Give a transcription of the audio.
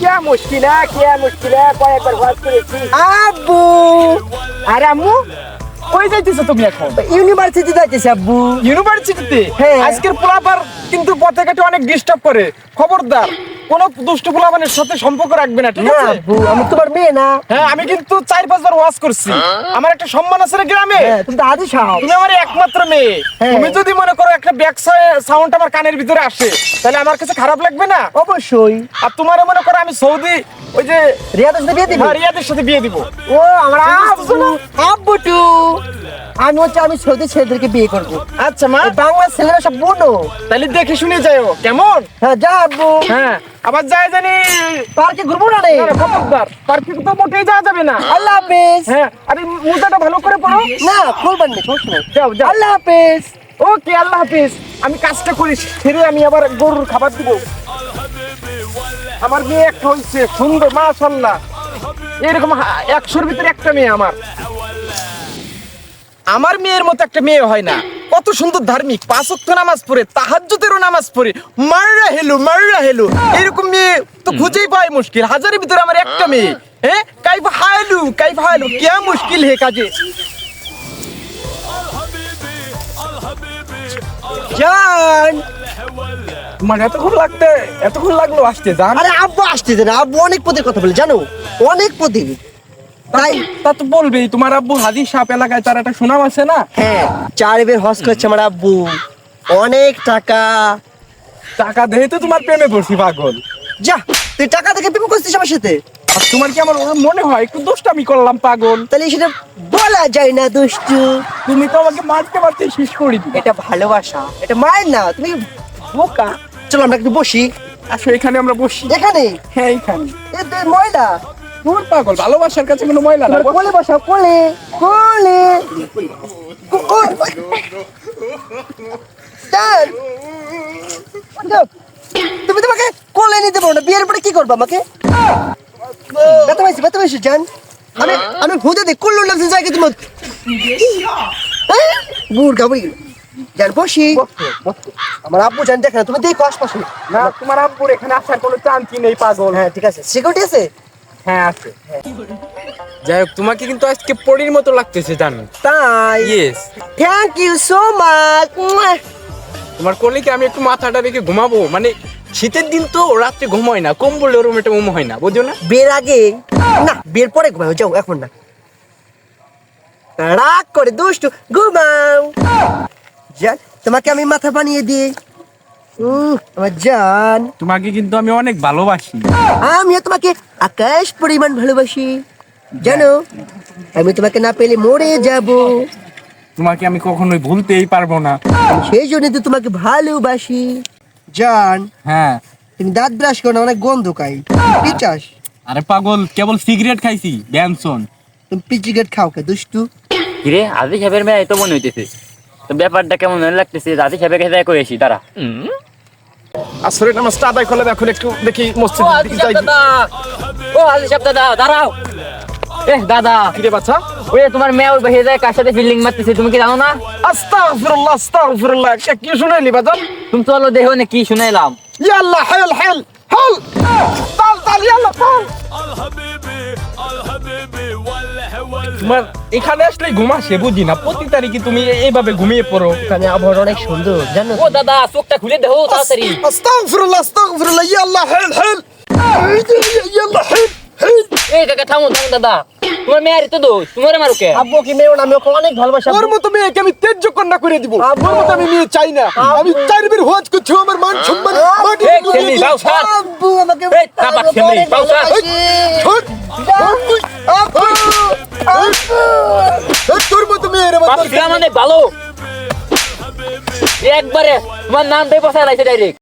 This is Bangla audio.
क्या मुश्किल है কয়েকবার ওয়াজ করেছি। আব্বু আরে আম্মু কই যাইতেছো তুমি এখন? ইউনিভার্সিটি যাইতেছি আব্বু। ইউনিভার্সিটিতে? হ্যাঁ। আজকের পোলাপার কিন্তু পথে ঘাটে অনেক ডিস্টার্ব করে, খবরদার কোন দুষ্ট পোলাপানের সাথে সম্পর্ক রাখবে না, ঠিক না আছে? আব্বু, আমি তোমার মেয়ে না। হ্যাঁ, আমি কিন্তু 4-5 বার ওয়াজ করছি, আমার একটা সম্মান আছে রে গ্রামে। হ্যাঁ, তুমি তো আদি সাহেব। তুমি আমার একমাত্র মেয়ে। হ্যাঁ। তুমি যদি মনে করো একটা ব্যাক সাউন্ড আমার কানের ভিতরে আসে, তাহলে আমার কাছে খারাপ লাগবে না? অবশ্যই। আর তোমার মনে করো আমি সৌদি ওই যে রিয়াদের সাথে বিয়ে দিবি? রিয়াদের সাথে বিয়ে দিব। ও আমার আব্বু, আব্বু টু। আমি সৌদি ছেলেদেরকে বিয়ে করবো। আচ্ছা মা, বাংলা ছেলেরা সব বুনো। তাহলে দেখে শুনে যাও কেমন। হ্যাঁ যা আব্বু। হ্যাঁ, আবার যায় জানি পার্কে ঘুরবো না রে? খবরদার, পার্কে তো মোটেই যাওয়া যাবে না। আল্লাহ হাফেজ। হ্যাঁ, আরে মোজাটা ভালো করে পড়ো। না খুলবেন না, সমস্যা নেই। যাও যাও। আল্লাহ হাফেজ। ওকে, আল্লাহ হাফিজ। আমি কাজটা করি, সেরে আমি আবার গরুর খাবার দিব। আমার মেয়ে একটা হয়েছে সুন্দর, মাশাআল্লাহ। এরকম 100-র ভিতরে একটা মেয়ে আমার মেয়ের মতো একটা মেয়ে হয় না। কত সুন্দর ধার্মিক, 5 ওয়াক্ত নামাজ পড়ে, তাহাজ্জুদেরও নামাজ পড়ে, মাররা হেলু এরকম মেয়ে তো খুঁজেই পাই মুশকিল। হাজারের ভিতরে আমার একটা মেয়ে। হ্যাঁ, কাইফ হালু কিয়া মুশকিল হে কাজে। জান, তোমার এতক্ষণ লাগলো আসতে জান? আরে আব্বু আসতেছে না, আব্বু অনেক পদের কথা বলে জানো, অনেক পদের। তাই তা তো বলবেই, তোমার আব্বু হাজি সাহেব এলাকায় তার একটা সুনাম আছে না? হ্যাঁ, 4 বের হজ করছে আমার আব্বু, অনেক টাকা। টাকা দেহে তো তোমার প্রেমে পড়ছি পাগল। যা, তুই টাকা দেখে প্রেম করছিস আমার সাথে? আর তোমার কি আমার মনে হয় একটু দোষটামি করলাম পাগল? তাহলে সেটা বলা যায় না দুষ্টু। তুমি তো আমাকে মারতে শেষ করে দিবে। এটা ভালোবাসা, এটা মায়ের না, তুমি বোকা। চলো আমরা একটু বসি। আসো, এখানে আমরা বসি। এখানে? হ্যাঁ, এখানে। এ তো ময়লা। তোর পাগল, ভালোবাসার কাছে কোনো ময়লা না। কোলে বসাও, কোলে কোলে। চল। তুমি তোমাকে কোলে নিতে পারো না, বিয়ের পরে কি করবে আমাকে? ব্যথা পাইছি জান। আমি ভূতে দিই কুল্লু লাগছে জায়গা তুমি। বুড় গাবড়ি জান, বসি। আমার আব্বু জান দেখে না, তুমি দেখো আশপাশে। না, তোমার আব্বুর এখানে আসার কোনো চান্সই নেই পাগল। হ্যাঁ ঠিক আছে, সিকিউরিটি আছে? হ্যাঁ আছে। যাই হোক, তোমাকে কিন্তু আজকে পরীর মতো লাগতেছে জানো? তাই? Yes. Thank you so much. তোমার কলিকে আমি একটু মাথাটা রেখে ঘুমাবো, মানে শীতের দিন তো রাত্রে ঘুম হয় না, কম্বল ওরম একটা ঘুম হয় না, বুঝো না? বিয়ের আগে না, বিয়ের পরে ঘুমাও, যাও এখন না। রাগ করে দুষ্টু, ঘুমাও। জান, তোমাকে আমি মাথা বানিয়ে দিই। আমার জান, তোমাকে কিন্তু আমি অনেক ভালোবাসি। আমিও তোমাকে আকাশ পরিমাণ ভালোবাসি জানো। আমি তোমাকে না পেলে মরে যাব, তোমাকে আমি কখনোই ভুলতেই পারবো না। সেই জন্য তো তোমাকে ভালোবাসি জান। হ্যাঁ। তুমি দাঁত ব্রাশ করো না, অনেক গন্ধ খাই। পিচাস? আরে পাগল, কেবল সিগারেট খাইছি, ব্যানসন। তুমি পিচিগেট খাও কে দুষ্টু? কিরে আদি সাহেবের মেয়ে তো মনে হইতেছে, তো ব্যাপারটা কেমন মনে লাগতেছে? আদি সাহেবের কাছে দেখা করেছি তারা। আসলে নামাজটা আদায় করলে এখন একটু দেখি মসজিদ দিকে যাই। ও আদি সাহেব দাদা দাঁড়াও। দাদা, কিরে বাচ্চা? ওই তোমার মেয়ে ওই বাহিরে যায় কার সাথে ফিল্ডিং মারতেছে, তুমি কি জানো না? আস্তাগফিরুল্লাহ, কি শুনাইলি বাজান? তুমি চলো দেখো না কি শুনাইলাম। ইয়াল্লা হেল তাল ইয়াল্লা তাল। তোমার এখানে আসলে ঘুমাসে বুঝি না, প্রতি তারিখে তুমি এইভাবে ঘুমিয়ে পড়ো। এখানে আবহাওয়া অনেক সুন্দর জানো। ও দাদা, চোখটা খুলে দেখো তাড়াতাড়ি। আস্তাগফিরুল্লাহ ইয়াল্লা হেল ইয়াল্লা হেল। এই কাকা থামো দাদা, তোমার মেয়ের তো দোষ, তোমার মারো কে? আব্বু কি মেয়ে না, আমি ওকে অনেক ভালোবাসি। ওর মতো মেয়েকে আমি তেজ্য কন্যা করে দিব। ওর মতো আমি মেয়ে চাই না। আমি 4 বের হজ করছি, আমার মান সম্মান মাটি এই ছেলে বাউ স্যার, আব্বু আমাকে এই কাবা ছেলে বাউ স্যার। তোর মতো মেয়ের আমার বাপ মানে ভালো, একবারে তোমার নামটাই বসায় লাইছে ডাইরেক্ট।